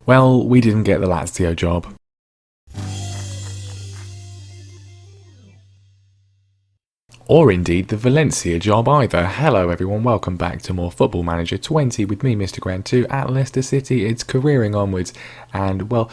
Well, we didn't get the Lazio job. Or indeed the Valencia job either. Hello everyone, welcome back to more Football Manager 20 with me, Mr. Grand 2 at Leicester City. It's careering onwards, and well,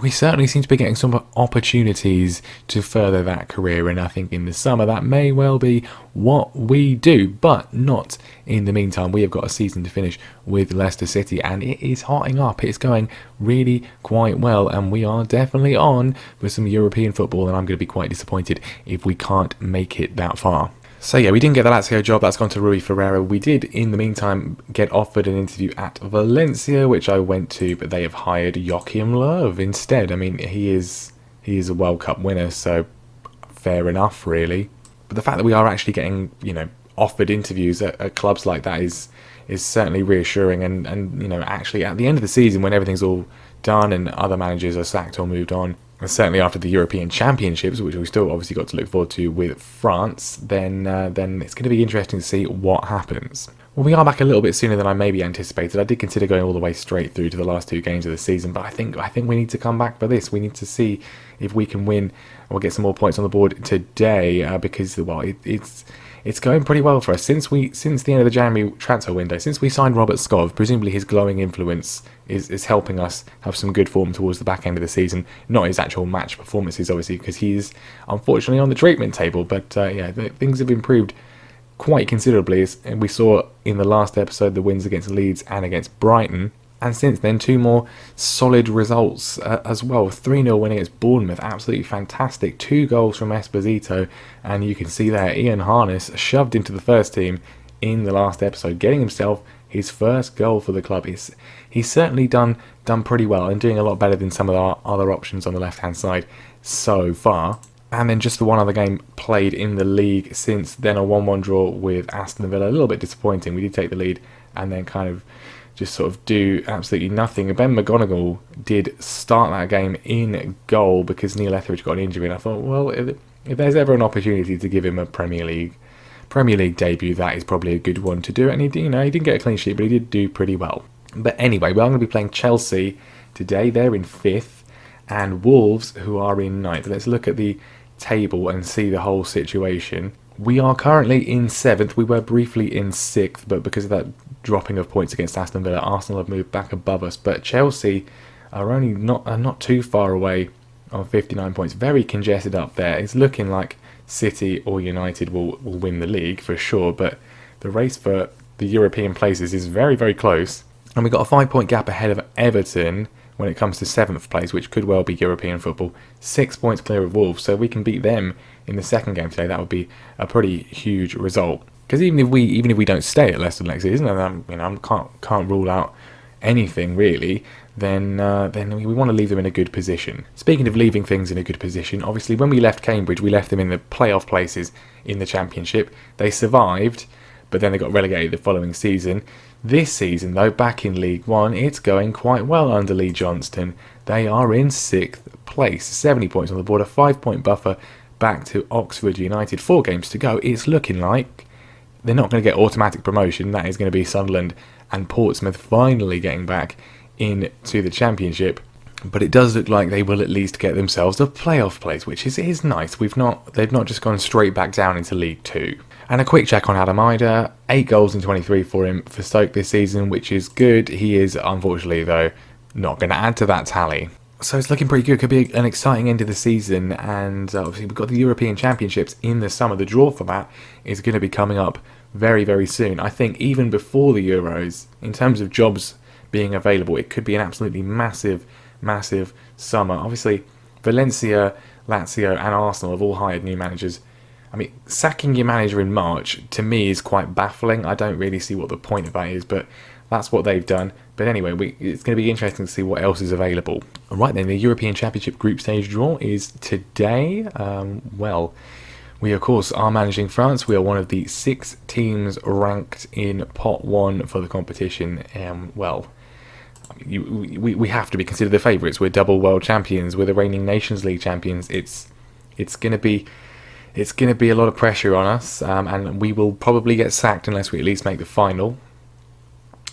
we certainly seem to be getting some opportunities to further that career, and I think in the summer that may well be what we do, but not in the meantime. We have got a season to finish with Leicester City, and it is hotting up. It's going really quite well, and we are definitely on for some European football, and I'm going to be quite disappointed if we can't make it that far. So yeah, we didn't get the Lazio job, that's gone to Rui Ferreira. We did, in the meantime, get offered an interview at Valencia, which I went to, but they have hired Joachim Löw instead. I mean, he is a World Cup winner, so fair enough, really. But the fact that we are actually getting, offered interviews at clubs like that is certainly reassuring. And actually at the end of the season, when everything's all done and other managers are sacked or moved on, and certainly after the European Championships, which we still obviously got to look forward to with France, then it's going to be interesting to see what happens. Well, we are back a little bit sooner than I maybe anticipated. I did consider going all the way straight through to the last two games of the season, but I think we need to come back for this. We need to see if we can win or get some more points on the board today, because it's going pretty well for us since the end of the January transfer window. Since we signed Robert Skov, presumably his glowing influence is helping us have some good form towards the back end of the season. Not his actual match performances, obviously, because he's unfortunately on the treatment table. But things have improved quite considerably, and we saw in the last episode the wins against Leeds and against Brighton. And since then, two more solid results as well. 3-0 win against Bournemouth, absolutely fantastic. 2 goals from Esposito, and you can see there Ian Harness shoved into the first team in the last episode, getting himself his first goal for the club. He's certainly done pretty well and doing a lot better than some of our other options on the left-hand side so far. And then just the one other game played in the league since then, a 1-1 draw with Aston Villa. A little bit disappointing. We did take the lead and then kind of just sort of do absolutely nothing. Ben McGonigal did start that game in goal because Neil Etheridge got an injury, and I thought, well, if there's ever an opportunity to give him a Premier League debut, that is probably a good one to do. And he didn't get a clean sheet, but he did do pretty well. But anyway, we are going to be playing Chelsea today. They're in 5th, and Wolves, who are in 9th. Let's look at the table and see the whole situation. We are currently in 7th. We were briefly in 6th, but because of that dropping of points against Aston Villa, Arsenal have moved back above us. But Chelsea are only not too far away on 59 points. Very congested up there. It's looking like City or United will win the league for sure, but the race for the European places is very, very close. And we've got a 5-point gap ahead of Everton when it comes to 7th place, which could well be European football. 6 points clear of Wolves, so if we can beat them in the second game today, that would be a pretty huge result. Because even if we don't stay at Leicester next season, and I can't rule out anything really, then we want to leave them in a good position. Speaking of leaving things in a good position, obviously when we left Cambridge, we left them in the playoff places in the Championship. They survived, but then they got relegated the following season. This season, though, back in League One, it's going quite well under Lee Johnston. They are in 6th place, 70 points on the board, a 5-point buffer back to Oxford United. 4 games to go. It's looking like they're not going to get automatic promotion. That is going to be Sunderland and Portsmouth finally getting back into the Championship. But it does look like they will at least get themselves a playoff place, which is nice. They've not just gone straight back down into League Two. And a quick check on Adam Idah, 8 goals in 23 for him for Stoke this season, which is good. He is, unfortunately, though, not going to add to that tally. So it's looking pretty good. Could be an exciting end of the season. And obviously we've got the European Championships in the summer. The draw for that is going to be coming up very, very soon. I think even before the Euros, in terms of jobs being available, it could be an absolutely massive summer. Obviously, Valencia, Lazio and Arsenal have all hired new managers. I mean, sacking your manager in March, to me, is quite baffling. I don't really see what the point of that is, but that's what they've done. But anyway, it's going to be interesting to see what else is available. All right then, the European Championship group stage draw is today. We, of course, are managing France. We are one of the 6 teams ranked in Pot 1 for the competition. We have to be considered the favourites. We're double world champions. We're the reigning Nations League champions. It's going to be a lot of pressure on us, and we will probably get sacked unless we at least make the final.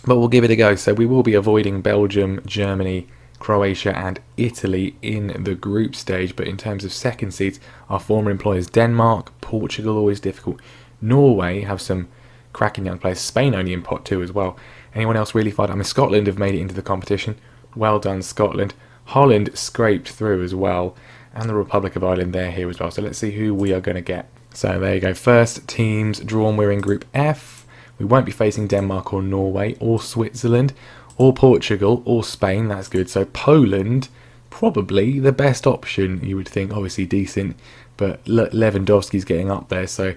But we'll give it a go. So we will be avoiding Belgium, Germany, Croatia and Italy in the group stage. But in terms of second seeds, our former employers Denmark, Portugal, always difficult. Norway have some cracking young players. Spain only in pot 2 as well. Anyone else really fired? I mean, Scotland have made it into the competition. Well done, Scotland. Holland scraped through as well. And the Republic of Ireland, they're here as well. So let's see who we are going to get. So there you go. First teams drawn. We're in Group F. We won't be facing Denmark or Norway or Switzerland or Portugal or Spain. That's good. So Poland, probably the best option, you would think. Obviously decent, but Lewandowski's getting up there. So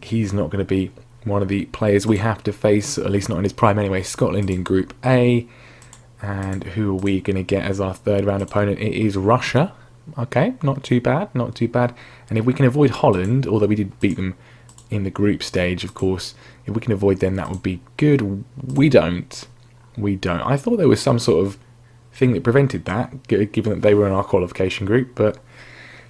he's not going to be one of the players we have to face, at least not in his prime anyway. Scotland in Group A. And who are we going to get as our third round opponent? It is Russia. Okay, not too bad, not too bad. And if we can avoid Holland, although we did beat them in the group stage, of course, if we can avoid them, that would be good. We don't. I thought there was some sort of thing that prevented that, given that they were in our qualification group, but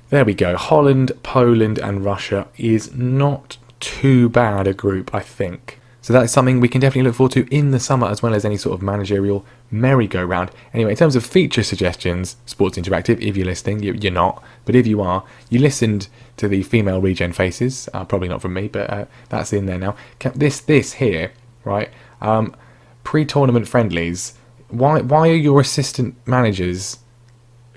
there we go. Holland, Poland and Russia is not too bad a group, I think. So that's something we can definitely look forward to in the summer, as well as any sort of managerial merry-go-round. Anyway, in terms of feature suggestions, Sports Interactive, if you're listening, you're not, but if you are, you listened to the female regen faces, probably not from me, but that's in there now. This here, right, pre-tournament friendlies, why are your assistant managers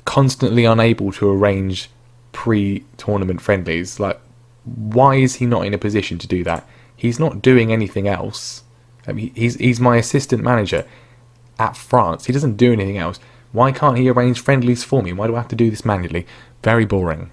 constantly unable to arrange pre-tournament friendlies? Like, why is he not in a position to do that? He's not doing anything else. I mean, he's my assistant manager at France. He doesn't do anything else. Why can't he arrange friendlies for me? Why do I have to do this manually? Very boring.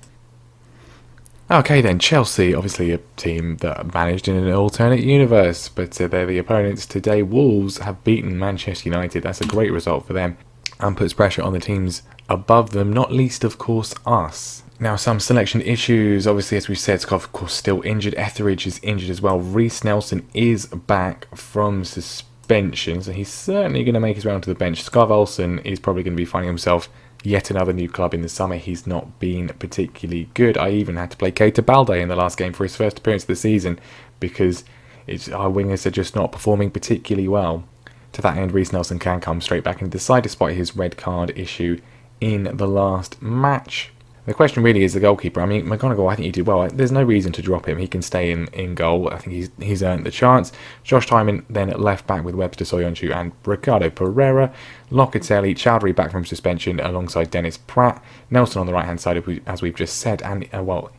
Okay then, Chelsea, obviously a team that managed in an alternate universe, but they're the opponents today. Wolves have beaten Manchester United. That's a great result for them and puts pressure on the teams above them, not least, of course, us. Now, some selection issues. Obviously, as we said, Scott, of course, still injured. Etheridge is injured as well. Reece Nelson is back from suspension, so he's certainly going to make his round to the bench. Scarv Olsen is probably going to be finding himself yet another new club in the summer. He's not been particularly good. I even had to play Keita Balde in the last game for his first appearance of the season because our wingers are just not performing particularly well. To that end, Reece Nelson can come straight back into the side despite his red card issue in the last match. The question really is the goalkeeper. I mean, McGonagall, I think he did well. There's no reason to drop him. He can stay in goal. I think he's earned the chance. Josh Tymon then at left back with Webster Soyuncu and Ricardo Pereira. Locatelli, Chowdhury back from suspension alongside Dennis Pratt. Nelson on the right-hand side, as we've just said. And,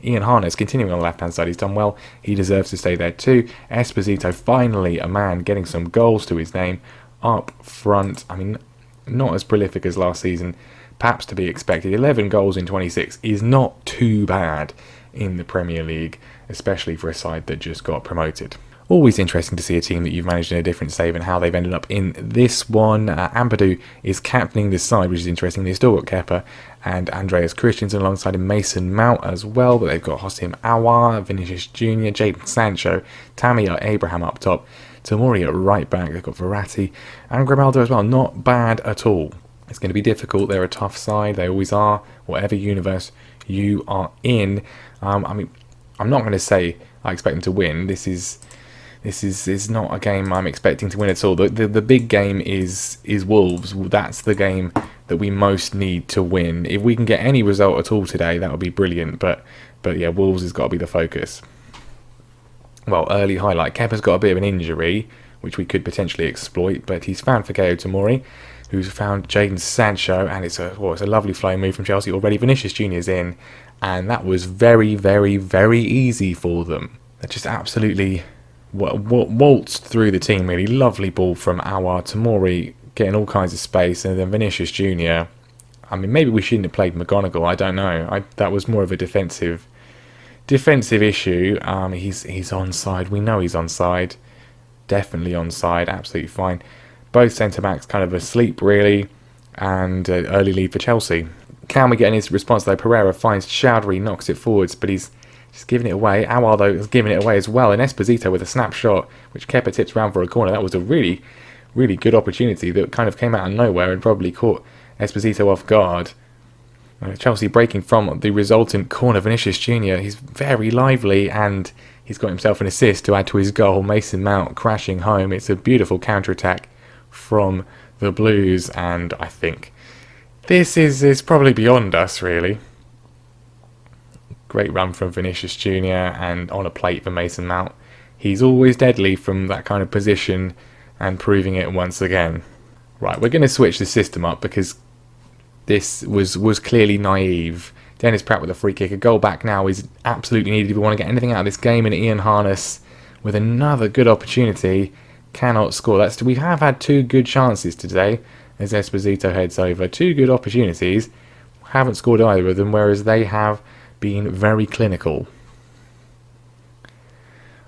Ian Harness continuing on the left-hand side. He's done well. He deserves to stay there too. Esposito, finally a man getting some goals to his name up front. I mean, not as prolific as last season. Perhaps to be expected. 11 goals in 26 is not too bad in the Premier League, especially for a side that just got promoted. Always interesting to see a team that you've managed in a different save and how they've ended up in this one. Ampadu is captaining this side, which is interesting. They've still got Kepa and Andreas Christensen alongside Mason Mount as well, but they've got Hossein Aouar, Vinicius Jr., Jadon Sancho, Tammy Abraham up top, Tomori at right back. They've got Verratti and Grimaldo as well. Not bad at all. It's going to be difficult. They're a tough side. They always are. Whatever universe you are in. I mean, I'm not going to say I expect them to win. This is not a game I'm expecting to win at all. The big game is Wolves. That's the game that we most need to win. If we can get any result at all today, that would be brilliant. But yeah, Wolves has got to be the focus. Well, early highlight. Kepa's got a bit of an injury, which we could potentially exploit, but he's found Fikayo Tomori, who's found Jadon Sancho, and it's a lovely flow move from Chelsea already. Vinicius Jr.'s in, and that was very, very, very easy for them. They just absolutely waltzed through the team, really. Lovely ball from Aouar. Tomori getting all kinds of space, and then Vinicius Jr. I mean, maybe we shouldn't have played McGonagall, I don't know. That was more of a defensive issue. He's onside. We know he's onside. Definitely onside. Absolutely fine. Both centre-backs kind of asleep, really, and early lead for Chelsea. Can we get in his response, though? Pereira finds Chowdhury, knocks it forwards, but he's just giving it away. Aouar, though, is giving it away as well. And Esposito with a snapshot, which Kepa tips around for a corner. That was a really, really good opportunity that kind of came out of nowhere and probably caught Esposito off guard. Chelsea breaking from the resultant corner. Vinicius Jr., he's very lively, and he's got himself an assist to add to his goal. Mason Mount crashing home. It's a beautiful counter-attack from the Blues, and I think This is probably beyond us, really. Great run from Vinicius Jr. and on a plate for Mason Mount. He's always deadly from that kind of position and proving it once again. Right, we're going to switch the system up because this was clearly naive. Dennis Pratt with a free kick. A goal back now is absolutely needed if we want to get anything out of this game. And Ian Harness with another good opportunity cannot score. We have had two good chances today as Esposito heads over. Two good opportunities. Haven't scored either of them, whereas they have been very clinical.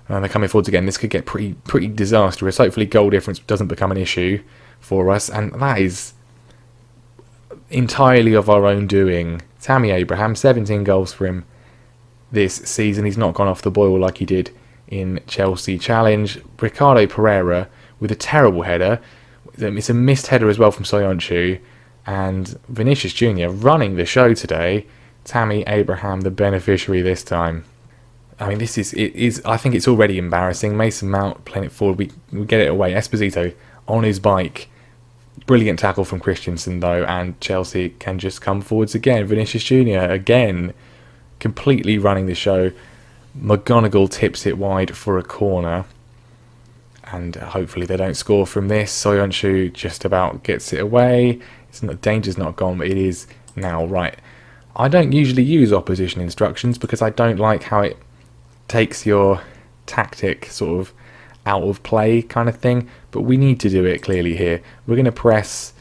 And they're coming forwards again. This could get pretty disastrous. Hopefully goal difference doesn't become an issue for us. And that is entirely of our own doing. Tammy Abraham, 17 goals for him this season. He's not gone off the boil like he did in Chelsea Challenge. Ricardo Pereira with a terrible header. It's a missed header as well from Soyuncu. And Vinicius Jr. running the show today. Tammy Abraham the beneficiary this time. I mean, I think it's already embarrassing. Mason Mount playing it forward. We get it away. Esposito on his bike. Brilliant tackle from Christensen though, and Chelsea can just come forwards again. Vinicius Jr. again completely running the show. McGonigal tips it wide for a corner, and hopefully they don't score from this. Soyuncu just about gets it away. Danger's not gone, but it is now. Right, I don't usually use opposition instructions because I don't like how it takes your tactic sort of out of play kind of thing, but we need to do it clearly here. We're going to press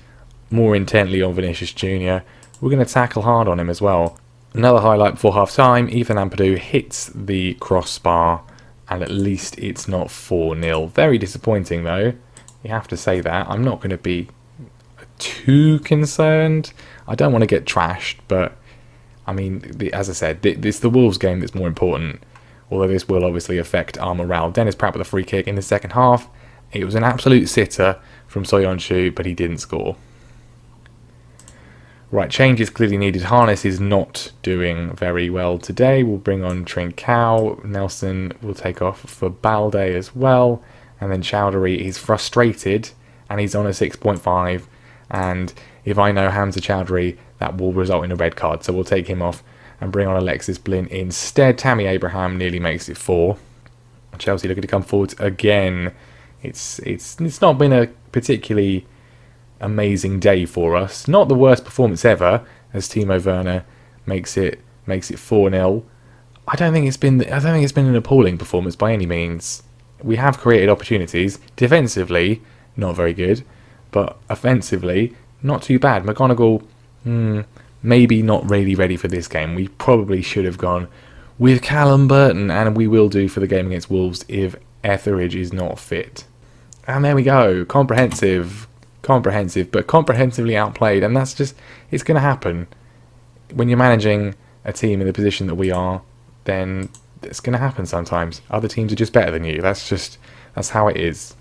more intently on Vinicius Jr. We're going to tackle hard on him as well. Another highlight before half time, Ethan Ampadu hits the crossbar, and at least it's not 4-0. Very disappointing though, you have to say that. I'm not going to be too concerned. I don't want to get trashed, but I mean, as I said, it's the Wolves game that's more important. Although this will obviously affect our morale. Dennis Pratt with a free kick in the second half. It was an absolute sitter from Soyuncu, but he didn't score. Right, change is clearly needed. Harness is not doing very well today. We'll bring on Trincao. Nelson will take off for Balde as well. And then Chowdhury is frustrated, and he's on a 6.5. And if I know Hamza Chowdhury, that will result in a red card. So we'll take him off and bring on Alexis Blin instead. Tammy Abraham nearly makes it 4. Chelsea looking to come forwards again. It's not been a particularly amazing day for us. Not the worst performance ever, as Timo Werner makes it 4-0. I don't think it's been an appalling performance by any means. We have created opportunities. Defensively, not very good, but offensively, not too bad. McGonigal, maybe not really ready for this game. We probably should have gone with Callum Burton, and we will do for the game against Wolves if Etheridge is not fit. And there we go. Comprehensive, but comprehensively outplayed. And that's just, it's going to happen. When you're managing a team in the position that we are, then it's going to happen sometimes. Other teams are just better than you. That's how it is.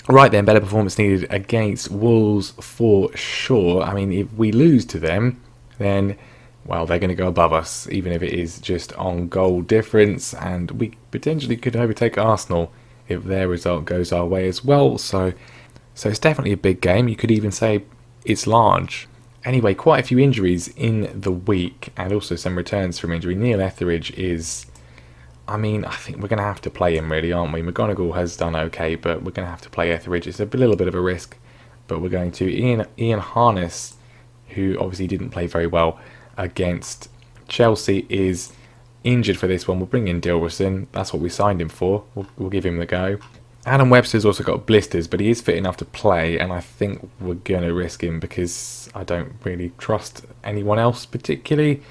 Right then, better performance needed against Wolves for sure. I mean, if we lose to them, then, well, they're going to go above us, even if it is just on goal difference. And we potentially could overtake Arsenal if their result goes our way as well. So it's definitely a big game. You could even say it's large. Anyway, quite a few injuries in the week and also some returns from injury. Neil Etheridge is, I think we're going to have to play him really, aren't we? McGonigal has done okay, but we're going to have to play Etheridge. It's a little bit of a risk, but we're going to. Ian Harness, who obviously didn't play very well against Chelsea, is injured for this one. We'll bring in Dilrosun. That's what we signed him for. We'll give him the go. Adam Webster's also got blisters, but he is fit enough to play, and I think we're going to risk him because I don't really trust anyone else particularly.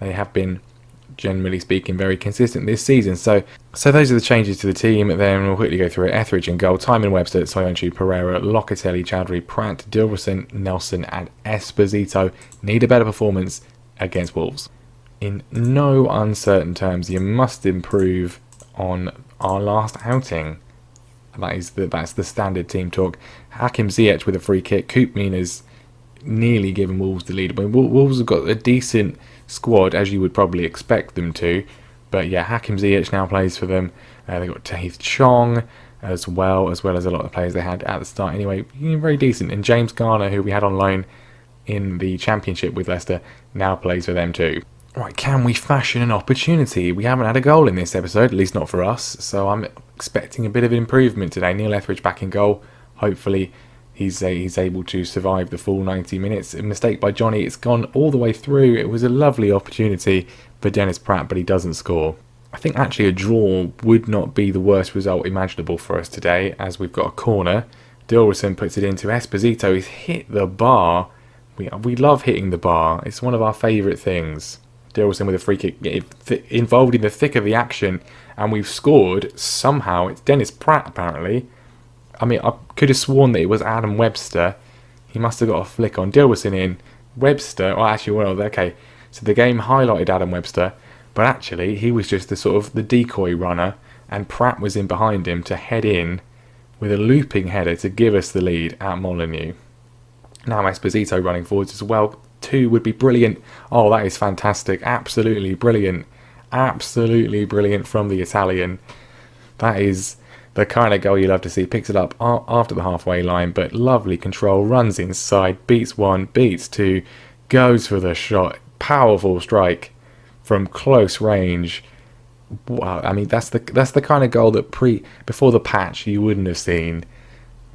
They have been, generally speaking, very consistent this season. So those are the changes to the team. Then we'll quickly go through it. Etheridge in goal, Timon Webster, Soyuncu, Pereira, Locatelli, Chowdhury, Pratt, Dilrosun, Nelson and Esposito need a better performance against Wolves. In no uncertain terms, you must improve on our last outing. That's the standard team talk. Hakim Ziyech with a free kick. Coop Mina's nearly given Wolves the lead. Wolves have got a decent squad, as you would probably expect them to. But yeah, Hakim Ziyech now plays for them. They've got Tahith Chong as well as a lot of the players they had at the start. Anyway, very decent. And James Garner, who we had on loan in the Championship with Leicester, now plays for them too. Right, can we fashion an opportunity? We haven't had a goal in this episode, at least not for us, so I'm expecting a bit of improvement today. Neil Etheridge back in goal. Hopefully he's able to survive the full 90 minutes. A mistake by Johnny, it's gone all the way through. It was a lovely opportunity for Dennis Pratt, but he doesn't score. I think actually a draw would not be the worst result imaginable for us today, as we've got a corner. Dilrosun puts it into Esposito. He's hit the bar. We love hitting the bar. It's one of our favourite things. Dilrosun with a free kick involved in the thick of the action, and we've scored somehow. It's Dennis Pratt apparently. I mean, I could have sworn that it was Adam Webster. He must have got a flick on. Dilrosun in. Webster, oh actually, well, okay. So the game highlighted Adam Webster, but actually he was just the decoy runner, and Pratt was in behind him to head in with a looping header to give us the lead at Molineux. Now Esposito running forwards as well. 2 would be brilliant. Oh, that is fantastic. Absolutely brilliant. Absolutely brilliant from the Italian. That is the kind of goal you love to see. Picks it up after the halfway line, but lovely control. Runs inside, beats 1, beats 2, goes for the shot. Powerful strike from close range. Wow, I mean that's the kind of goal that before the patch you wouldn't have seen.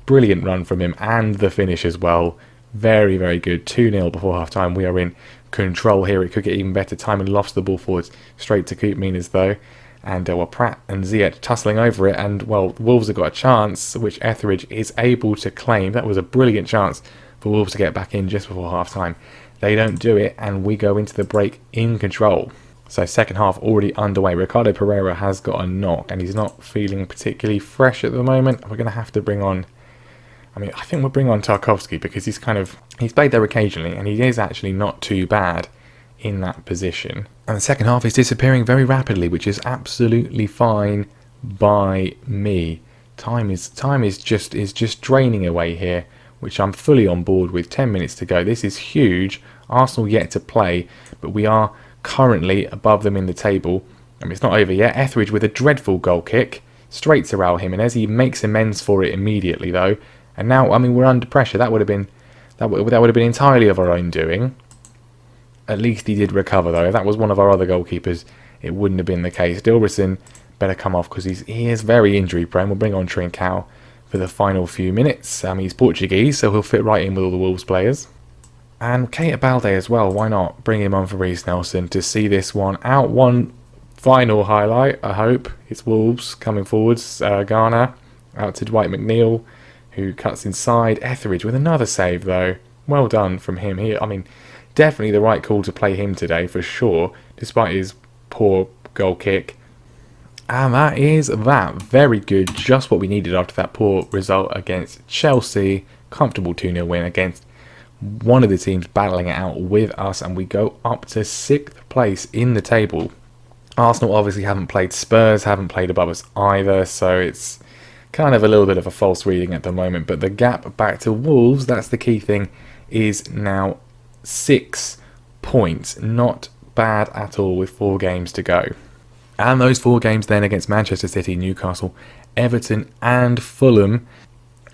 Brilliant run from him, and the finish as well. Very, very good. 2-0 before half-time. We are in control here. It could get even better. Timon lofts the ball forwards straight to Koopmeiners though. And Pratt and Ziyech tussling over it. And, well, Wolves have got a chance, which Etheridge is able to claim. That was a brilliant chance for Wolves to get back in just before half-time. They don't do it, and we go into the break in control. So second half already underway. Ricardo Pereira has got a knock, and he's not feeling particularly fresh at the moment. We're going to have to bring on... I think we'll bring on Tarkowski, because he's played there occasionally, and he is actually not too bad in that position. And the second half is disappearing very rapidly, which is absolutely fine by me. Time is just draining away here, which I'm fully on board with. 10 minutes to go. This is huge. Arsenal yet to play, but we are currently above them in the table. It's not over yet. Etheridge with a dreadful goal kick straight to Raul Jimenez. He makes amends for it immediately though. And now, we're under pressure. That would have been entirely of our own doing. At least he did recover, though. If that was one of our other goalkeepers, it wouldn't have been the case. Dilrosun better come off, because he is very injury prone. We'll bring on Trincao for the final few minutes. He's Portuguese, so he'll fit right in with all the Wolves players. And Keita Balde as well. Why not bring him on for Reece Nelson to see this one out? One final highlight, I hope. It's Wolves coming forwards. Garner out to Dwight McNeil, who cuts inside. Etheridge with another save though. Well done from him here. Definitely the right call to play him today for sure, despite his poor goal kick. And that is that. Very good. Just what we needed after that poor result against Chelsea. Comfortable 2-0 win against one of the teams battling it out with us, and we go up to 6th place in the table. Arsenal obviously haven't played Spurs, haven't played above us either, so it's kind of a little bit of a false reading at the moment, but the gap back to Wolves, that's the key thing, is now 6 points. Not bad at all with 4 games to go. And those 4 games then against Manchester City, Newcastle, Everton and Fulham.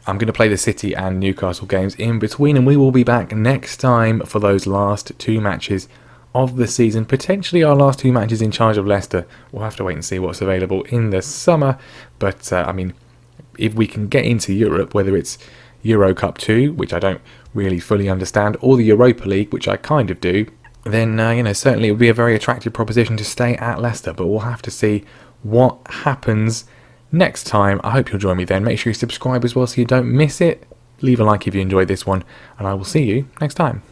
I'm going to play the City and Newcastle games in between, and we will be back next time for those last 2 matches of the season. Potentially our last 2 matches in charge of Leicester. We'll have to wait and see what's available in the summer, but if we can get into Europe, whether it's Euro Cup 2, which I don't really fully understand, or the Europa League, which I kind of do, then certainly it would be a very attractive proposition to stay at Leicester, but we'll have to see what happens next time. I hope you'll join me then. Make sure you subscribe as well so you don't miss it. Leave a like if you enjoyed this one, and I will see you next time.